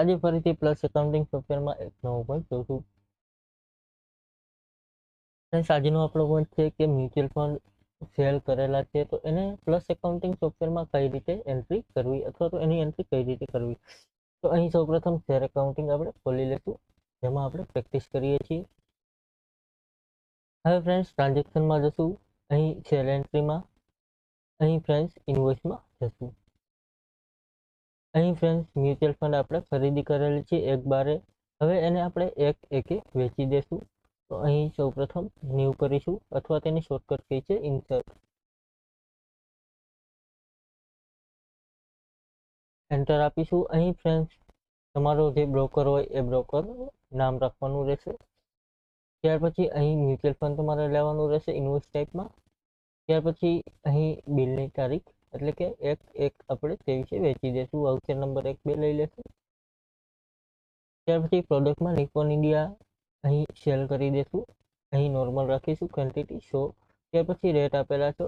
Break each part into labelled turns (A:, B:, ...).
A: આજે ફરીથી plus accounting સોફ્ટવેરમાં એક નવો પોઈન્ટ જોશું. આજનો આપણો પોઈન્ટ છે કે મ્યુચ્યુઅલ ફંડ સેલ કરેલા છે તો એને પ્લસ એકાઉન્ટિંગ સોફ્ટવેરમાં કઈ રીતે એન્ટ્રી કરવી અથવા તો એની એન્ટ્રી કઈ રીતે કરવી. તો અહીં સૌપ્રથમ શેર એકાઉન્ટિંગ આપણે ખોલી લેશું, જેમાં આપણે પ્રેક્ટિસ કરીએ છીએ. હવે ફ્રેન્ડ્સ ટ્રાન્ઝેક્શનમાં જશું, અહીં સેલ એન્ટ્રીમાં, અહીં ફ્રેન્ડ્સ ઇન્વોઇસમાં જશું. અહીં ફ્રેન્ડ્સ મ્યુચ્યુઅલ ફંડ આપણે ખરીદી કરેલી છે 1/12. હવે એને આપણે 1/1 વેચી દેશું. તો અહીં સૌપ્રથમ ન્યૂ કરીશું અથવા તેની શોર્ટકટ કઈ છે ઇન્સર્ટ. એન્ટર આપીશું. અહીં ફ્રેન્ડ્સ તમારો જે બ્રોકર હોય એ બ્રોકર નામ રાખવાનું રહેશે. ત્યાર પછી અહીં મ્યુચ્યુઅલ ફંડ તમારે લેવાનું રહેશે ઇન્વોઇસ ટાઈપમાં. ત્યાર પછી અહીં બિલની તારીખ એટલે કે 1/1 આપણે તે વિશે વેચી દેશું. વાઉચર નંબર 1-2 લઈ લેશું. ત્યાર પછી પ્રોડક્ટમાં નિકોન ઇન્ડિયા અહીં સેલ કરી દેશું. અહીં નોર્મલ રાખીશું ક્વોન્ટિટી 100. ત્યાર પછી રેટ આપેલા છે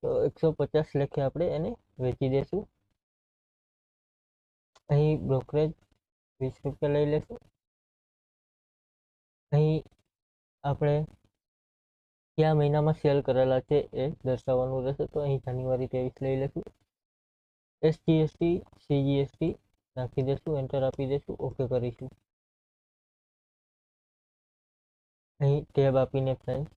A: તો 150 લેખે આપણે એને વેચી દેશું. અહીં બ્રોકરેજ 20 રૂપિયા લઈ લેશું. અહીં આપણે કયા મહિનામાં સેલ કરેલા છે એ દર્શાવવાનું રહેશે. તો અહીં જાન્યુઆરી 23 લઈ લેશું. SGST CGST નાખી દેશું, એન્ટર આપી દેશું, ઓકે કરીશું. અહીં ટેબ આપીને ફ્રેન્ડ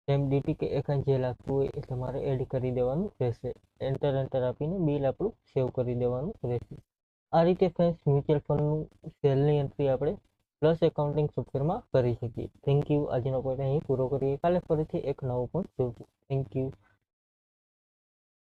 A: ટેબ ડ્યુટી કે એકાંત જે લાગતું હોય એ તમારે એડ કરી દેવાનું રહેશે. એન્ટર આપીને બિલ આપણું સેવ કરી દેવાનું રહેશે. આ રીતે ફ્રેન્ડ્સ મ્યુચ્યુઅલ ફંડનું સેલની એન્ટ્રી આપણે પ્લસ એકાઉન્ટિંગ સોફ્ટવેરમાં કરી શકીએ. Thank you. આજનો પોઈન્ટ અહીં પૂરો કરીએ. કાલે ફરીથી એક નવો પોઈન્ટ જોઈશું. Thank you.